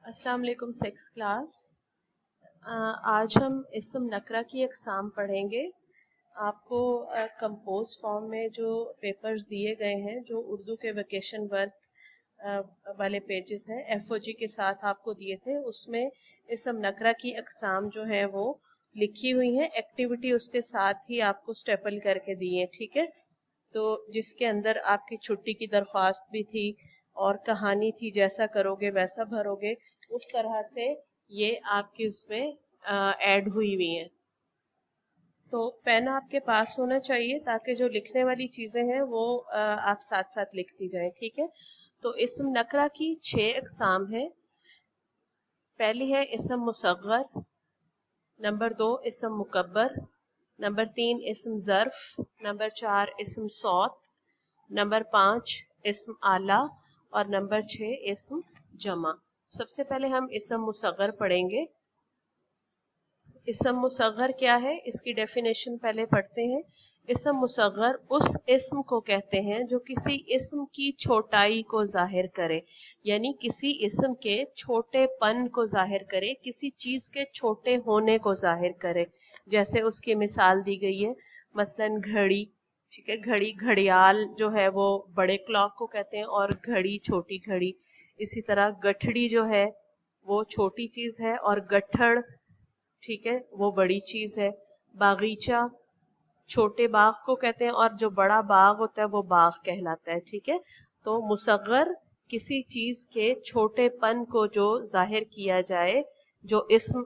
अस्सलाम वालेकुम six class. आज हम इसम नकरा की अक़साम पढ़ेंगे। आपको कंपोज फॉर्म में जो पेपर्स दिए गए हैं, जो उर्दू के वेकेशन वर्क वाले पेजेस हैं, एफओजी के साथ आपको दिए थे, उसमें इसम नकरा की अक़साम जो है वो लिखी हुई हैं। एक्टिविटी उसके साथ ही आपको स्टेपल करके दी है, ठीक है। तो जिसके अंदर आपकी छुट्टी की दरख्वास्त भी थी और कहानी थी, जैसा करोगे वैसा भरोगे, उस तरह से ये आपकी उसमें ऐड हुई हुई है। तो पेन आपके पास होना चाहिए ताकि जो लिखने वाली चीजें हैं वो आप साथ साथ लिखती जाएं, ठीक है। तो इसम नकरा की 6 अक़साम है। पहली है इसम मुसग़्ग़र, नंबर 2 इसम मुकब्बर, नंबर 3 इसम ज़र्फ़, नंबर 4 इसम सौत, नंबर 5 इसम आला और नंबर 6 इसम जमा। सबसे पहले हम इसम मुसग़्ग़र पढ़ेंगे। इसम मुसग़्ग़र क्या है, इसकी डेफिनेशन पहले पढ़ते हैं। इसम मुसग़्ग़र उस इसम को कहते हैं जो किसी इसम की छोटाई को जाहिर करे, यानी किसी इसम के छोटेपन को जाहिर करे, किसी चीज के छोटे होने को जाहिर करे। जैसे उसकी मिसाल दी गई है, मसलन घड़ी, ठीक है। घड़ी, घड़ियाल जो है वो बड़े क्लॉक को कहते हैं और घड़ी छोटी घड़ी। इसी तरह गठड़ी जो है वो छोटी चीज है और गट्ठड़, ठीक है, वो बड़ी चीज है। बागीचा छोटे बाग को कहते हैं और जो बड़ा बाग होता है वो बाग कहलाता है, ठीक है। तो मुसग़्ग़र किसी चीज के छोटेपन को जो जाहिर किया जाए, जो इसम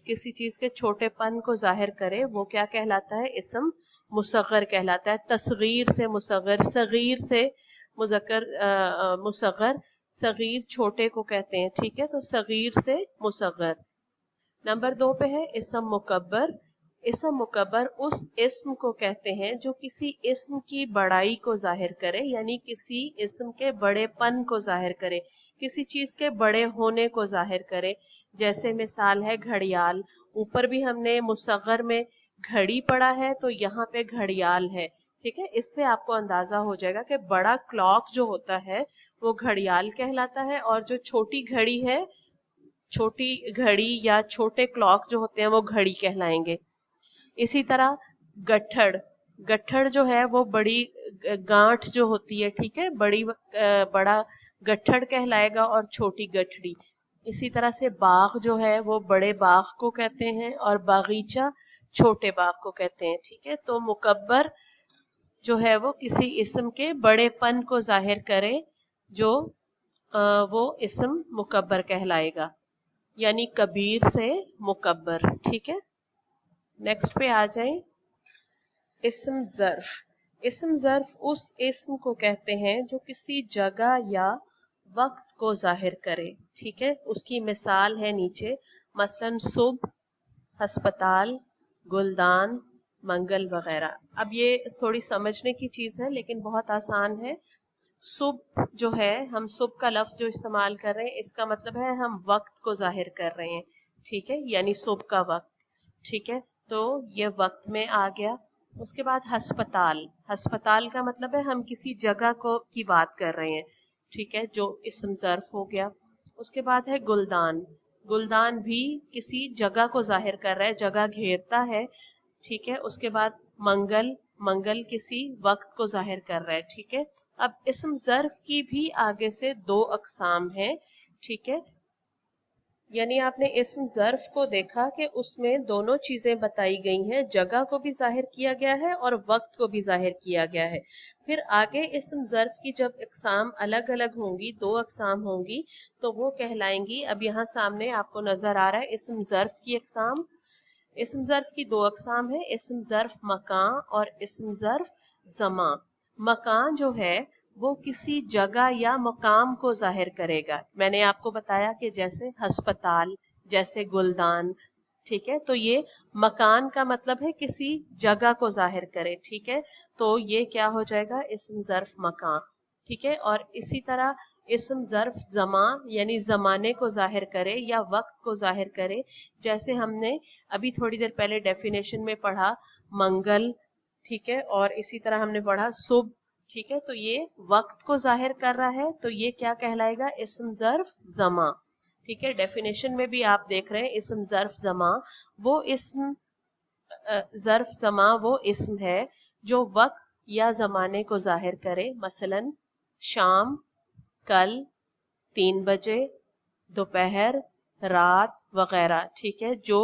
किसी चीज के छोटेपन को जाहिर करे, वो क्या कहलाता है, इसम मुसग़्ग़र कहलाता है। तस्गीर से मुसग़्ग़र, सगीर से मुज़क्कर मुसग़्ग़र, सगीर छोटे को कहते हैं, ठीक है। तो सगीर से मुसग़्ग़र। नंबर 2 पे है इसम मुकब्बर। इसम मुकब्बर उस इसम को कहते हैं जो किसी इसम की बड़ाई को जाहिर करे, यानी किसी इसम के बड़ेपन को जाहिर करे, किसी चीज के बड़े होने को जाहिर करे। जैसे मिसाल है घड़ियाल, ऊपर भी हमने मुसग़्ग़र में घड़ी पढ़ा है, तो यहाँ पे घड़ियाल है, ठीक है। इससे आपको अंदाजा हो जाएगा कि बड़ा क्लॉक जो होता है वो घड़ियाल कहलाता है और जो छोटी घड़ी है, छोटी घड़ी या छोटे क्लॉक जो होते हैं वो घड़ी कहलाएंगे। इसी तरह गट्ठड़, गट्ठड़ जो है वो बड़ी गांठ जो होती है, ठीक है, बड़ा गट्ठड़ कहलाएगा और छोटी गठड़ी। इसी तरह से बाग जो है वो बड़े बाग को कहते हैं और बागीचा छोटे बाग को कहते हैं, ठीक है। तो मुकब्बर जो है वो किसी इसम के बड़ेपन को जाहिर करे, जो वो इसम मुकब्बर कहलाएगा, यानी कबीर से मुकब्बर, ठीक है। नेक्स्ट पे आ जाए इसम ज़र्फ। इसम ज़र्फ उस इसम को कहते हैं जो किसी जगह या वक्त को जाहिर करे, ठीक है। उसकी मिसाल है नीचे, मसलन सुबह, अस्पताल, गुलदान, मंगल वगैरह। अब ये थोड़ी समझने की चीज है लेकिन बहुत आसान है। सुबह जो है, हम सुबह का लफ्ज जो इस्तेमाल कर रहे हैं, इसका मतलब है हम वक्त को जाहिर कर रहे हैं, ठीक है, यानी सुबह का वक्त, ठीक है। तो ये वक्त में आ गया। उसके बाद हस्पताल, हस्पताल का मतलब है हम किसी जगह को की बात कर रहे हैं, ठीक है, जो इस्म ज़र्फ हो गया। उसके बाद है गुलदान, गुलदान भी किसी जगह को जाहिर कर रहा है, जगह घेरता है, ठीक है। उसके बाद मंगल, मंगल किसी वक्त को जाहिर कर रहा है, ठीक है। अब इस्म ज़र्फ की भी आगे से 2 अक़साम है, ठीक है। यानी आपने इस्म ज़र्फ को देखा कि उसमें दोनों चीजें बताई गई हैं, जगह को भी जाहिर किया गया है और वक्त को भी जाहिर किया गया है। फिर आगे इस्म ज़र्फ की जब अक़साम अलग अलग होंगी, 2 अक़साम होंगी, तो वो कहलाएंगी, अब यहाँ सामने आपको नजर आ रहा है इस्म ज़र्फ की अक़साम। इस्म ज़र्फ की 2 अक़साम है, इस्म ज़र्फ मकान और इस्म ज़र्फ ज़मा। मकान जो है वो किसी जगह या मकाम को जाहिर करेगा। मैंने आपको बताया कि जैसे अस्पताल, जैसे गुलदान, ठीक है। तो ये मकान का मतलब है किसी जगह को जाहिर करे, ठीक है। तो ये क्या हो जाएगा, इस्म ज़र्फ मकान, ठीक है। और इसी तरह इस्म ज़र्फ ज़मा, यानी ज़माने को जाहिर करे या वक्त को जाहिर करे। जैसे हमने अभी थोड़ी देर पहले डेफिनेशन में पढ़ा मंगल, ठीक है, और इसी तरह हमने पढ़ा सुबह, ठीक है। तो ये वक्त को जाहिर कर रहा है, तो ये क्या कहलाएगा, इस्म ज़र्फ ज़मा, ठीक है, डेफिनेशन में भी आप देख रहे हैं इस्म ज़र्फ ज़मा वो इस्म ज़र्फ ज़मा वो इस्म है जो वक्त या ज़माने को जाहिर करे, मसलन शाम, कल, 3 बजे, दोपहर, रात वगैरह। ठीक है, जो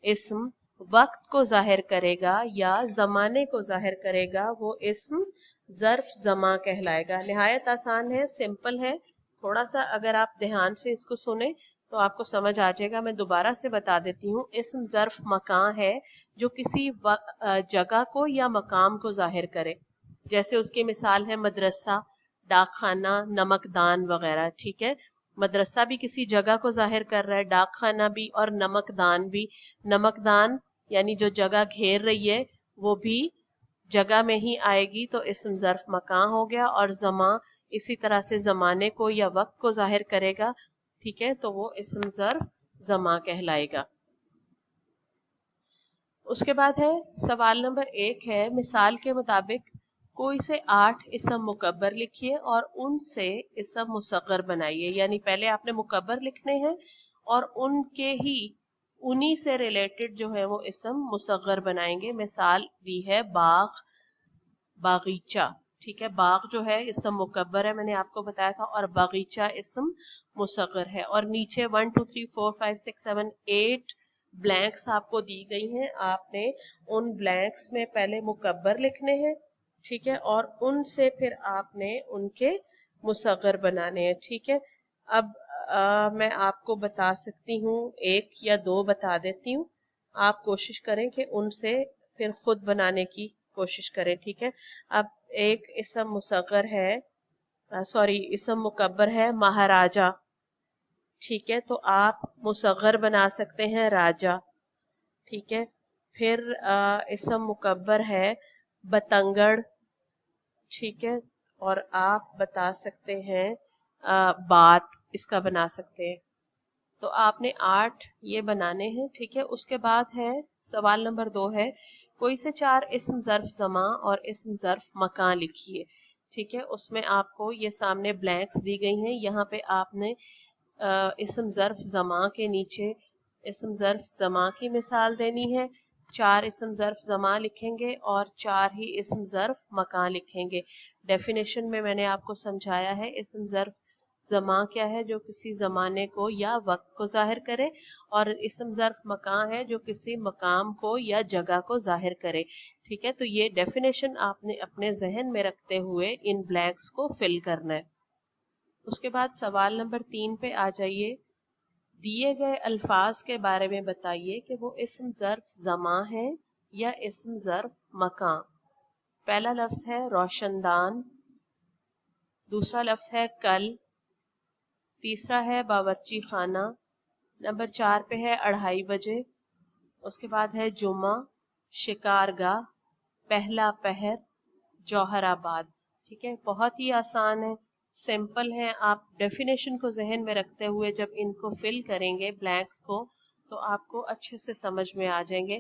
इस्म वक्त को जाहिर करेगा या ज़माने को जाहिर करेगा वो इस्म ज़र्फ ज़मा कहलाएगा। निहायत आसान है, सिंपल है। थोड़ा सा अगर आप ध्यान से इसको सुने तो आपको समझ आ जाएगा। मैं दोबारा से बता देती हूँ। इस्म ज़र्फ मकान है जो किसी जगह को या मकाम को जाहिर करे। जैसे उसकी मिसाल है मदरसा, डाकखाना, नमकदान वगैरह। ठीक है, मदरसा भी किसी जगह को जाहिर कर रहा है, डाकखाना भी और नमकदान भी। नमकदान यानी जो जगह घेर रही है वो भी जगह में ही आएगी, तो इस्म ज़र्फ मकान हो गया। और ज़मा इसी तरह से ज़माने को या वक्त को जाहिर करेगा। ठीक है, तो वो इस्म ज़र्फ ज़मा कहलाएगा। उसके बाद है सवाल नंबर 1 है, मिसाल के मुताबिक कोई से 8 इस्म मुकब्बर लिखिए और उनसे इस्म मुसग्गर बनाइए। यानी पहले आपने मुकब्बर लिखने हैं और उन्हीं से रिलेटेड जो है वो इस्म मुसग्गर बनाएंगे। मिसाल दी है बाग, बागीचा। ठीक है, बाग जो है इस्म मुकब्बर है, मैंने आपको बताया था, और बागीचा इस्म मुसग्गर है। और नीचे 1 2 3 4 5 6 7 8 ब्लैंक्स आपको दी गई हैं। आपने उन ब्लैंक्स में पहले मुकब्बर लिखने हैं। ठीक है, और उनसे फिर आपने उनके मुसग्गर बनाने हैं। ठीक है, अब मैं आपको बता सकती हूँ, 1 या 2 बता देती हूँ। आप कोशिश करें कि उनसे फिर खुद बनाने की कोशिश करें। ठीक है, अब एक इस्म मुसग्गर है, सॉरी इस्म मुकब्बर है महाराजा। ठीक है, तो आप मुसग्गर बना सकते हैं राजा। ठीक है, फिर इस्म मुकब्बर है बतंगड़। ठीक है, और आप बता सकते हैं बात, इसका बना सकते हैं। तो आपने 8 ये बनाने हैं। ठीक है, उसके बाद है सवाल नंबर 2 है, कोई से 4 इस्म ज़र्फ ज़मा और इस्म ज़र्फ मकान लिखिए। ठीक है, उसमें आपको ये सामने ब्लैंक्स दी गई हैं। यहाँ पे आपने इस्म ज़र्फ ज़मा के नीचे इस्म ज़र्फ ज़मा की मिसाल देनी है। 4 इस्म ज़र्फ ज़मा लिखेंगे और 4 ही इस्म ज़र्फ मकान लिखेंगे। डेफिनेशन में मैंने आपको समझाया है, इस्म ज़र्फ ज़मा क्या है, जो किसी ज़माने को या वक्त को जाहिर करे, और इस्म ज़र्फ मकान है जो किसी मकाम को या जगह को जाहिर करे। ठीक है, तो ये डेफिनेशन आपने अपने जहन में रखते हुए इन ब्लैंक्स को फिल करना है। उसके बाद सवाल नंबर 3 पे आ जाइए। दिए गए अल्फाज के बारे में बताइए कि वो इस्म ज़र्फ ज़मा है या इस्म ज़र्फ मकान। पहला लफ्ज है रोशनदान, दूसरा लफ्ज है कल, तीसरा है बावर्ची खाना, नंबर 4 पे है 2:30 बजे। उसके बाद है जुमा, शिकारगाह, पहला पहर, जौहराबाद। ठीक है, बहुत ही आसान है, सिंपल है। आप डेफिनेशन को जहन में रखते हुए जब इनको फिल करेंगे ब्लैंक्स को, तो आपको अच्छे से समझ में आ जाएंगे।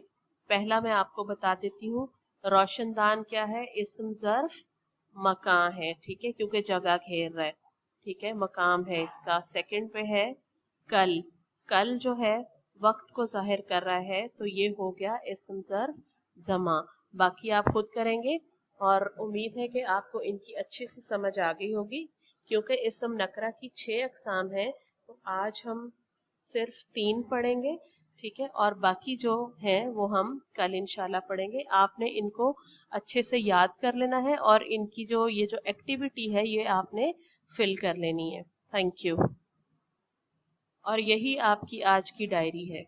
पहला मैं आपको बता देती हूँ, रोशनदान क्या है, इस्म ज़र्फ मकान है। ठीक है, क्योंकि जगह घेर रहा है। ठीक है, मकाम है इसका। सेकंड पे है कल, कल जो है वक्त को जाहिर कर रहा है, तो ये हो गया इस्म ज़र्फ ज़मा। बाकी आप खुद करेंगे और उम्मीद है कि आपको इनकी अच्छी से समझ आ गई होगी। क्योंकि इस्म नकरा की 6 अक़साम है, तो आज हम सिर्फ 3 पढ़ेंगे। ठीक है, और बाकी जो है वो हम कल इंशाल्लाह पढ़ेंगे। आपने इनको अच्छे से याद कर लेना है और इनकी ये जो एक्टिविटी है ये आपने फिल कर लेनी है। Thank you. और यही आपकी आज की डायरी है।